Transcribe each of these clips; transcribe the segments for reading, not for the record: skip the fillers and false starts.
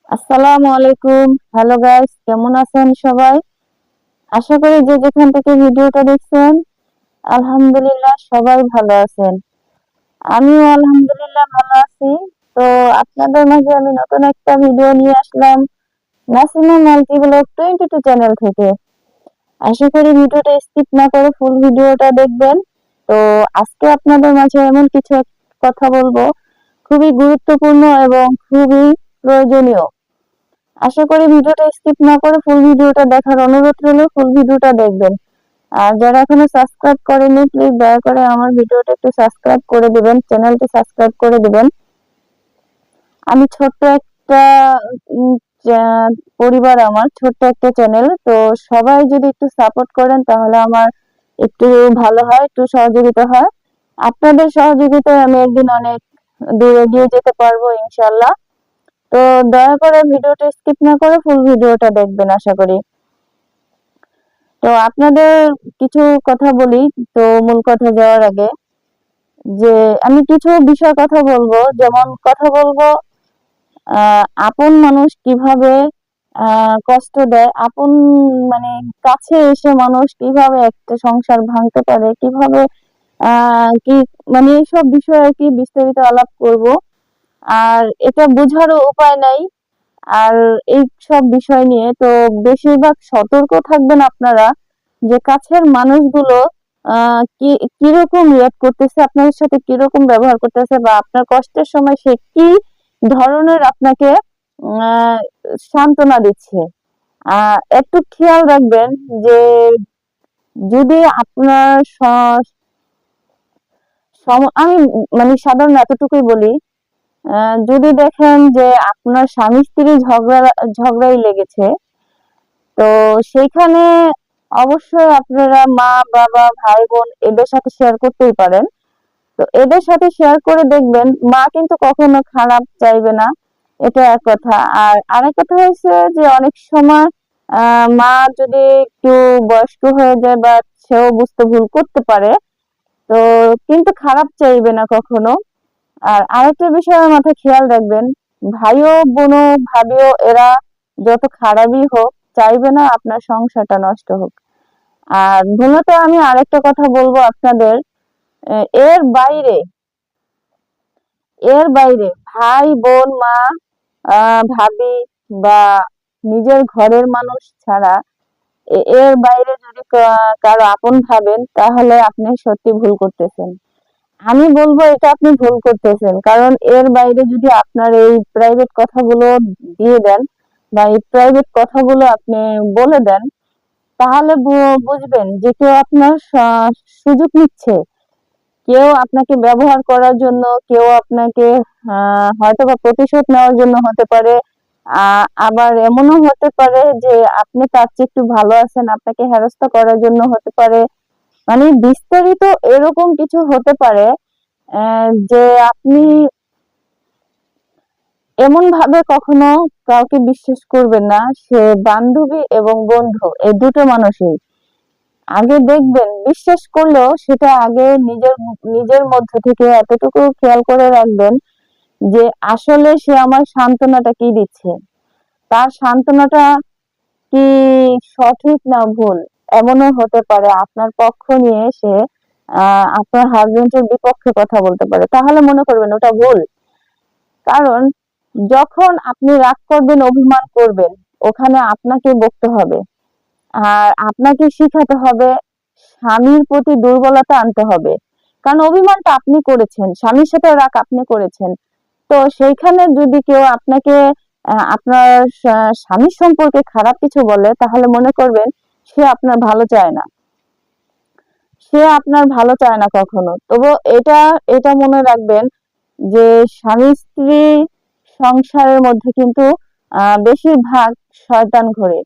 আসসালামু আলাইকুম। Hello guys, কেমন আছেন সবাই? আশা করি যে যেখান থেকে ভিডিওটা দেখছেন আলহামদুলিল্লাহ সবাই ভালো আছেন। আমিও আলহামদুলিল্লাহ ভালো আছি। তো আপনাদের মাঝে আমি নতুন একটা ভিডিও নিয়ে আসলাম নাসিমা মাল্টিব্লগ 22 চ্যানেল থেকে। আশা করি ভিডিওটা স্কিপ না করে ফুল ভিডিওটা দেখবেন। তো আজকে আপনাদের মাঝে এমন কিছু কথা বলবো খুবই গুরুত্বপূর্ণ এবং খুবই প্রয়োজনীয়। আশা করি ভিডিওটা স্কিপ না করে ফুল ভিডিওটা দেখার অনুরোধ রইল, ফুল ভিডিওটা দেখবেন। আর যারা এখনো সাবস্ক্রাইব করেনি প্লিজ দয়া করে আমার ভিডিওটা একটু সাবস্ক্রাইব করে দিবেন, চ্যানেলটা সাবস্ক্রাইব করে দিবেন। আমি ছোট্ট একটা উম, পরিবার, আমার ছোট্ট একটা চ্যানেল। তো সবাই যদি একটু সাপোর্ট করেন তাহলে আমার একটু ভালো হয়, একটু সহযোগিতা হয়। আপনাদের সহযোগিতায় আমি একদিন অনেক দূরে এগিয়ে যেতে পারবো ইনশাল্লাহ। তো দয়া করে ভিডিওটা স্কিপ না করে ফুল ভিডিওটা দেখবেন আশা করি। তো আপনাদের কিছু কথা বলি। তো মূল কথা যাওয়ার আগে যে আমি কিছু বিষয় কথা বলবো, যেমন কথা বলবো আপন মানুষ কিভাবে কষ্ট দেয়, আপন মানে কাছে এসে মানুষ কিভাবে একটা সংসার ভাঙতে পারে, কিভাবে কি মানে এইসব বিষয়ে আর কি বিস্তারিত আলাপ করব। আর এটা বোঝারও উপায় নাই। আর এই সব বিষয় নিয়ে তো বেশিরভাগ সতর্ক থাকবেন আপনারা যে কাছের মানুষগুলো কি কিরকম রিয়াক্ট করতেছে, আপনার সাথে কিরকম ব্যবহার করতেছে, বা আপনার কষ্টের সময় সে কি ধরনের আপনাকে আহ সান্ত্বনা দিচ্ছে। একটু খেয়াল রাখবেন যে যদি আপনার আমি মানে সাধারণ এতটুকুই বলি, যদি দেখেন যে আপনার স্বামী স্ত্রী ঝগড়াই লেগেছে, তো সেইখানে অবশ্যই আপনারা মা বাবা ভাই বোন এদের সাথে শেয়ার করতেই পারেন। তো এদের সাথে শেয়ার করে দেখবেন মা কিন্তু কখনো খারাপ চাইবে না। এটা এক কথা। আর আরেক কথা হয়েছে যে অনেক সময় মা যদি একটু বয়স্ক হয়ে যায় বা সেও বুঝতে ভুল করতে পারে, তো কিন্তু খারাপ চাইবে না কখনো। আর আরেকটা বিষয়ের মাথায় খেয়াল রাখবেন, ভাইও বোনও ভাবিও এরা যত খারাপই হোক চাইবে না আপনার সংসারটা নষ্ট হোক। আর মূলত আমি আরেকটা কথা বলবো আপনাদের, আহ, এর বাইরে এর বাইরে ভাই বোন মা ভাবি বা নিজের ঘরের মানুষ ছাড়া এর বাইরে যদি কারো আপন ভাবেন তাহলে আপনি সত্যি ভুল করতেছেন। আমি বলবো এটা আপনি ভুল করতেছেন, কারণ এর বাইরে যদি আপনার এই প্রাইভেট কথাগুলো দিয়ে দেন বা এই প্রাইভেট কথাগুলো আপনি বলে দেন, তাহলে বুঝবেন যে কেউ আপনার সুযোগ নিচ্ছে, কেউ আপনাকে ব্যবহার করার জন্য, কেউ আপনাকে হয়তো বা প্রতিশোধ নেওয়ার জন্য হতে পারে। আবার এমনও হতে পারে যে আপনি তার চেয়ে একটু ভালো আছেন, আপনাকে হেনস্থা করার জন্য হতে পারে। মানে বিস্তারিত এরকম কিছু হতে পারে যে আপনি এমন ভাবে কখনো কাউকে বিশ্বাস করবেন না। সে বান্ধবী এবং বন্ধু এই দুটো মানুষই আগে দেখবেন, বিশ্বাস করলেও সেটা আগে নিজের নিজের মধ্য থেকে এতটুকু খেয়াল করে রাখবেন যে আসলে সে আমার সান্ত্বনাটা কি দিচ্ছে, তার সান্ত্বনাটা কি সঠিক না ভুল। এমনও হতে পারে আপনার পক্ষ নিয়ে সে আপনার হাজবেন্ডের বিপক্ষে কথা বলতে পারে, তাহলে মনে করবেন ওটা ভুল। কারণ যখন আপনি রাগ করবেন অভিমান করবেন, ওখানে আপনাকে বকতে হবে। আর আপনাকে শিখাতে হবে, স্বামীর প্রতি দুর্বলতা আনতে হবে। কারণ অভিমানটা আপনি করেছেন, স্বামীর সাথে রাগ আপনি করেছেন। তো সেইখানে যদি কেউ আপনাকে আপনার স্বামীর সম্পর্কে খারাপ কিছু বলে, তাহলে মনে করবেন সে আপনার ভালো চায় না, সে আপনার ভালো চায় না কখনো। তবু এটা এটা মনে রাখবেন যে স্বামী স্ত্রী সংসারের মধ্যে কিন্তু বেশিরভাগ শয়তান ঘোরে।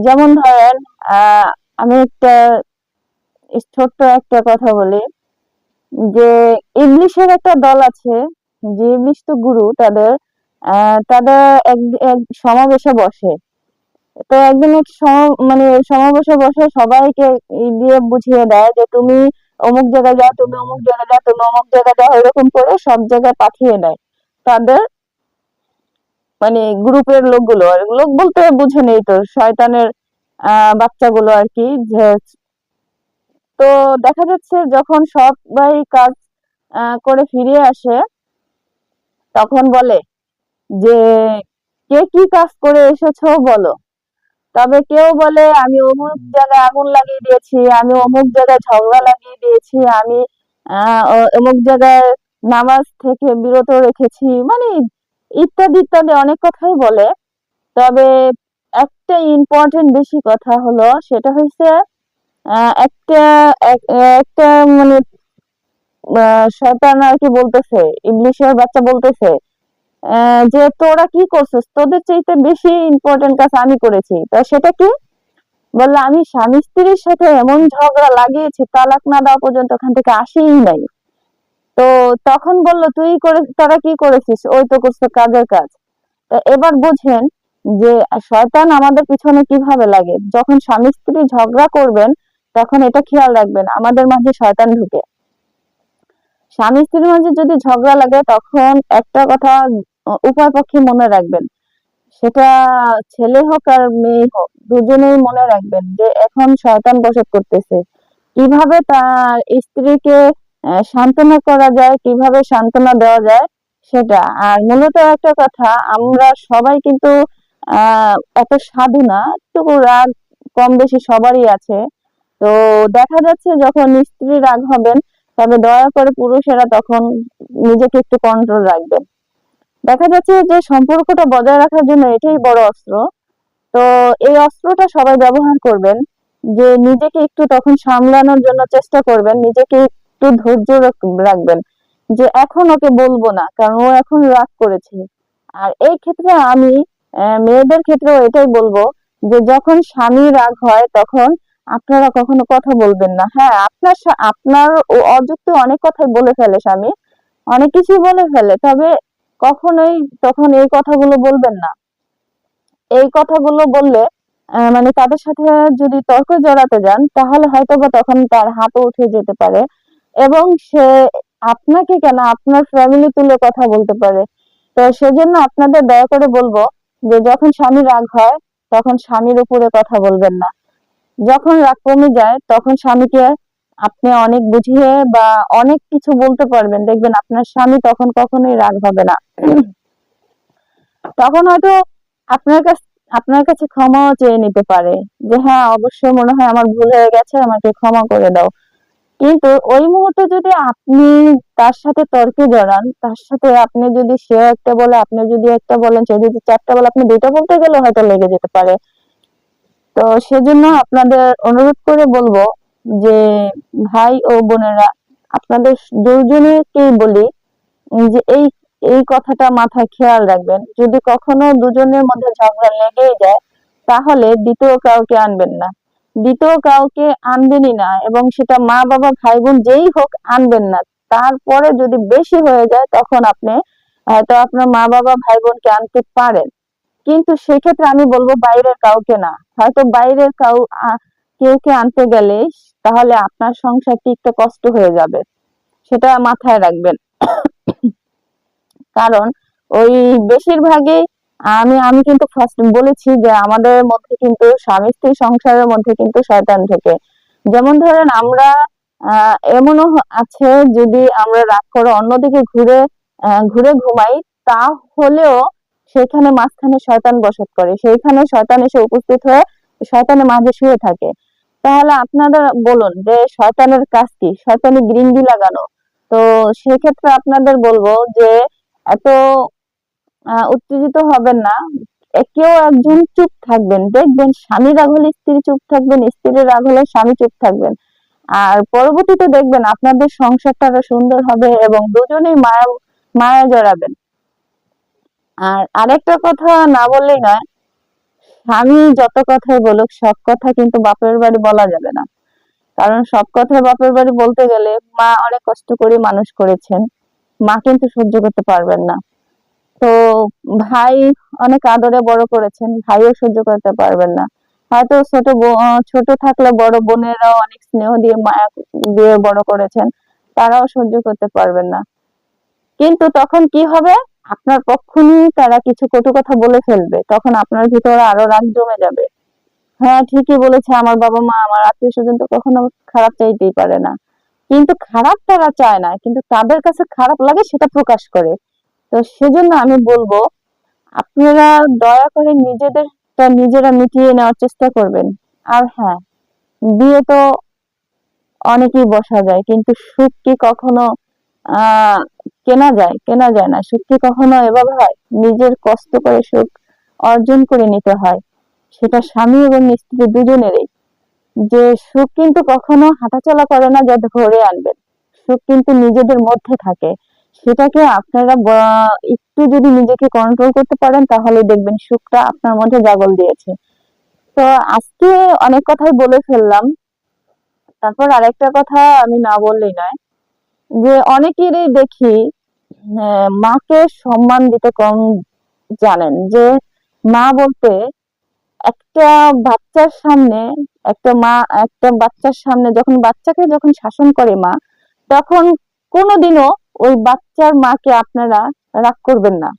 যেমন ধরেন, আহ আমি একটা ছোট্ট একটা কথা বলি যে ইংলিশের একটা দল আছে, যে ইংলিশ তো গুরু তাদের, তাদের এক এক সমাবেশে বসে। তো একদিন এক মানে সমাবেশে বসে সবাইকে দিয়ে বুঝিয়ে দেয় যে তুমি অমুক জায়গায় যাও, তুমি অমুক জায়গায় যাও, তুমি অমুক জায়গায় যাও, এরকম করে সব জায়গায় পাঠিয়ে দেয় তাদের মানে গ্রুপের লোকগুলো, আর লোক বলতে বুঝে নেই তো, শয়তানের বাচ্চাগুলো আর কি। যে তো দেখা যাচ্ছে যখন সবাই কাজ করে ফিরে আসে, তখন বলে যে কে কি কাজ করে এসেছো বলো। তবে কেউ বলে আমি অমুক জায়গায় আগুন লাগিয়ে দিয়েছি, আমি অমুক জায়গায় ঝগড়া লাগিয়ে দিয়েছি, আমি অমুক জায়গায় নামাজ থেকে বিরত রেখেছি, মানে ইত্যাদি ইত্যাদি অনেক কথাই বলে। তবে একটা ইম্পর্টেন্ট বেশি কথা হলো, সেটা হচ্ছে একটা একটা মানে শয়তান আর কি বলতেছে, ইবলিশের বাচ্চা বলতেছে যে তোরা কি করছিস, তোদের চাইতে বেশি ইম্পর্টেন্ট কাজ আমি করেছি। তো সেটা কি? বললো আমি স্বামী স্ত্রীর সাথে এমন ঝগড়া লাগিয়েছি, তালাক না দেওয়া পর্যন্ত ওখান থেকে আসেই নাই। তো তখন বললো তোরা কি করেছিস? ওই তো করছে কাজের কাজ। তো এবার বুঝেন যে শয়তান আমাদের পিছনে কিভাবে লাগে। যখন স্বামী স্ত্রী ঝগড়া করবেন, তখন এটা খেয়াল রাখবেন আমাদের মাঝে শয়তান ঢুকে। স্বামী স্ত্রীর মাঝে যদি ঝগড়া লাগে, তখন একটা কথা উভয় পক্ষে মনে রাখবেন, সেটা ছেলে হোক আর মেয়ে হোক, দুজনেই মনে রাখবেন যে এখন শয়তান বসত করতেছে। কিভাবে তার স্ত্রীকে সান্ত্বনা করা যায়, কিভাবে সান্ত্বনা দেওয়া যায় সেটা। আর মূলত একটা কথা, আমরা সবাই কিন্তু আহ এত সাধু না, একটু রাগ কম বেশি সবারই আছে। তো দেখা যাচ্ছে যখন স্ত্রী রাগ হবেন, তবে দয়া করে পুরুষেরা তখন নিজেকে একটু কন্ট্রোল রাখবেন। দেখা যাচ্ছে যে সম্পর্কটা বজায় রাখার জন্য এটাই বড় অস্ত্র। তো এই অস্ত্রটা সবাই ব্যবহার করবেন, যে নিজেকে একটু তখন সামলানোর জন্য চেষ্টা করবেন, নিজেকে একটু ধৈর্য রাখবেন যে এখন ওকে বলবো না, কারণ ও এখন রাগ করেছে। আর এই ক্ষেত্রে আমি মেয়েদের ক্ষেত্রেও এটাই বলবো, যে যখন স্বামী রাগ হয়, তখন আপনারা কখনো কথা বলবেন না। হ্যাঁ, আপনার অযুক্তি অনেক কথাই বলে ফেলে স্বামী, অনেক কিছুই বলে ফেলে, তবে কখনোই তখন এই কথাগুলো বলবেন না। এই কথাগুলো বললে মানে তাদের সাথে যদি তর্কে জড়াতে যান, তাহলে হয়তোবা তখন তার হাতও উঠে যেতে পারে, এবং সে আপনাকে কেন আপনার ফ্যামিলি তুলে কথা বলতে পারে। তো সেজন্য আপনাদের দয়া করে বলবো যে যখন স্বামী রাগ হয়, তখন স্বামীর উপরে কথা বলবেন না। যখন রাগ কমে যায়, তখন স্বামীকে আপনি অনেক বুঝিয়ে বা অনেক কিছু বলতে পারবেন, দেখবেন আপনার স্বামী তখন কখনোই রাগ হবে না। তখন হয়তো আপনার কাছে ক্ষমাও চেয়ে নিতে পারে, যে হ্যাঁ অবশ্যই মনে হয় আমার ভুল হয়ে গেছে, আমাকে ক্ষমা করে দাও। কিন্তু ওই মুহূর্তে যদি আপনি তার সাথে তর্কে জড়ান, তার সাথে আপনি যদি সে একটা বলে আপনি যদি একটা বলেন, সে যদি চারটা বলে আপনি দুইটা বলতে গেলে হয়তো লেগে যেতে পারে। তো সেজন্য আপনাদের অনুরোধ করে বলবো যে ভাই ও বোনেরা, আপনাদের দুজনেরকেই বলি যে এই এই কথাটা মাথায় খেয়াল রাখবেন, যদি কখনো দুজনের মধ্যে ঝগড়া লেগেই যায়, তাহলে দ্বিতীয় কাউকে আনবেন না। দ্বিতীয় কাউকে আনবেনই না, এবং সেটা মা বাবা ভাই বোন যেই হোক আনবেন না। তারপরে যদি বেশি হয়ে যায়, তখন আপনি হয়তো আপনার মা বাবা ভাই বোনকে আনতে পারেন, কিন্তু সেক্ষেত্রে আমি বলবো বাইরের কাউকে না। হয়তো বাইরের কেউকে আনতে গেলে তাহলে আপনার সংসারটি একটু কষ্ট হয়ে যাবে, সেটা মাথায় রাখবেন। কারণ ওই বেশিরভাগই আমি আমি কিন্তু ফার্স্ট বলেছি যে আমাদের মধ্যে কিন্তু স্বামী স্ত্রী সংসারের মধ্যে কিন্তু শয়তান ঢোকে। যেমন ধরেন আমরা এমনও আছে, যদি আমরা রাগ করে অন্যদিকে ঘুরে ঘুরে ঘুমাই, তাহলেও সেখানে মাঝখানে শয়তান বসত করে, সেইখানে শয়তান এসে উপস্থিত হয়ে শয়তানের মাঝে শুয়ে থাকে। তাহলে আপনারা বলুন যে শয়তানের কাজ কি? শয়তানি গিরিঙ্গি লাগানো। তো সেক্ষেত্রে আপনাদের বলবো যে এত উত্তেজিত হবেন না। কেউ একজন চুপ থাকবেন, দেখবেন স্বামী রাগ হলে স্ত্রী চুপ থাকবেন, স্ত্রী রাগ হলে স্বামী চুপ থাকবেন। আর পরবর্তীতে দেখবেন আপনাদের সংসারটা আরো সুন্দর হবে, এবং দুজনেই মায়া মায়া জড়াবেন। আর আরেকটা কথা না বললেই নয়, স্বামী যত কথাই বলুক, সব কথা কিন্তু বাপের বাড়ি বলা যাবে না। কারণ সব কথা বাপের বাড়ি বলতে গেলে, মা অনেক কষ্ট করে মানুষ করেছেন, মা কিন্তু সহ্য করতে পারবেন না। তো ভাই অনেক আদরে বড় করেছেন, ভাইও সহ্য করতে পারবেন না। হয়তো ছোট থাকলে বড় বোনেরাও অনেক স্নেহ দিয়ে মায়া দিয়ে বড় করেছেন, তারাও সহ্য করতে পারবেন না। কিন্তু তখন কি হবে? আপনার পক্ষে তারা কিছু কটু কথা বলে ফেলবে, তখন আপনার ভিতরে আরো রাগ জমে যাবে। হ্যাঁ, ঠিকই বলেছে, আমার বাবা মা, আমার আত্মীয় স্বজন তো কখনো খারাপ চাইতেই পারে না। কিন্তু খারাপ তারা চায় না, কিন্তু তাদের কাছে খারাপ লাগে সেটা প্রকাশ করে। তো সেজন্য আমি বলবো, আপনারা দয়া করে নিজেদেরটা নিজেরা মিটিয়ে নেওয়ার চেষ্টা করবেন। আর হ্যাঁ, বিয়ে তো অনেকেই বসা যায়, কিন্তু সুখ কি কখনো আহ কেনা যায়? কেনা যায় না। সুখ কি কখনো এভাবে হয়? নিজের কষ্ট করে সুখ অর্জন করে নিতে হয়। সেটা স্বামী এবং স্ত্রী দুজনেরই। যে সুখ কিন্তু কখনো হাঁটাচলা করে না যে ধরে আনবেন। সুখ কিন্তু নিজেদের মধ্যে থাকে। সেটাকে আপনারা একটু যদি নিজেকে কন্ট্রোল করতে পারেন, তাহলে দেখবেন সুখটা আপনার মধ্যে জাগল দিয়েছে। তো আজকে অনেক কথাই বলে ফেললাম। তারপর আরেকটা কথা আমি না বললেই নয়, যে অনেকেরই দেখি মাকে সম্মান দিতে কম জানেন। যে মা বলতে একটা বাচ্চার সামনে, একটা মা একটা বাচ্চার সামনে যখন শাসন করে মা, তখন কোনোদিনও ওই বাচ্চার মাকে আপনারা রাগ করবেন না।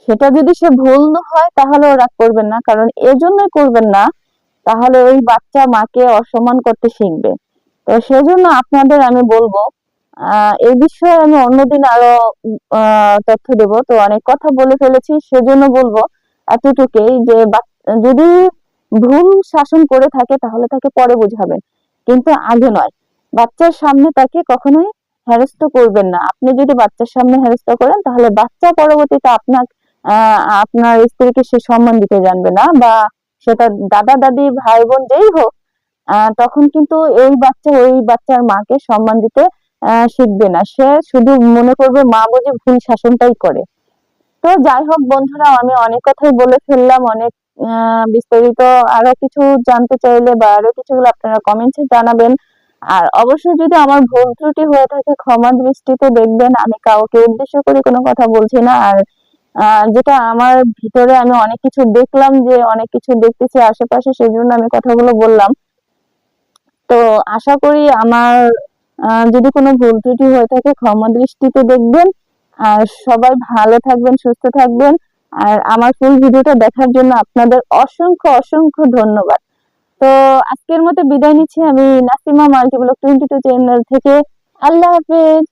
সেটা যদি সে ভুল হয় তাহলেও রাগ করবেন না, কারণ এজন্যই করবেন না, তাহলে ওই বাচ্চা মাকে অসম্মান করতে শিখবে। তো সেজন্য আপনাদের আমি বলবো, এই বিষয়ে আমি অন্যদিন আরো তথ্য দেব। তো অনেক কথা বলে ফেলেছি, সেজন্য বলবো এতটুকুই যে যদি ভুল শাসন করে থাকে তাহলে তাকে পরে বুঝাবেন, কিন্তু আগে নয়। বাচ্চার সামনে তাকে কখনোই হেনস্থা করবেন না। আপনি যদি বাচ্চার সামনে হেনস্থা করেন, তাহলে বাচ্চা পরবর্তীতে আপনার স্ত্রীকে সে সম্মান দিতে জানবে না, বা সেটা দাদা দাদি ভাই বোন যেই হোক, তখন কিন্তু ওই বাচ্চার মাকে সম্মান দিতে শিখবে না। সে শুধু মনে করবে মা বুঝি ভুল শাসনটাই করে। তো যাই হোক বন্ধুরা, আমি অনেক কথাই বলে ফেললাম, অনেক বিস্তারিত। আরো কিছু জানতে চাইলে বা আরো কিছুগুলো আপনারা কমেন্টে জানাবেন। আর অবশ্যই যদি আমার ভুল ত্রুটি হয়ে থাকে, ক্ষমা দৃষ্টিতে দেখবেন। আমি কাউকে উদ্দেশ্য করে কোনো কথা বলছি না। আর যেটা আমার ভিতরে আমি অনেক কিছু দেখলাম, যে অনেক কিছু দেখতেছি আশেপাশে, সেই জন্য আমি কথাগুলো বললাম। তো আশা করি আমার যদি কোনো ভুল ত্রুটি হয়ে থাকে, ক্ষমা দৃষ্টিতে দেখবেন। আর সবাই ভালো থাকবেন, সুস্থ থাকবেন। আর আমার ফুল ভিডিওটা দেখার জন্য আপনাদের অসংখ্য অসংখ্য ধন্যবাদ। তো আজকের মতো বিদায় নিচ্ছি আমি, নাসিমা মাল্টিব্লগ 22 চ্যানেল থেকে। আল্লাহ হাফেজ।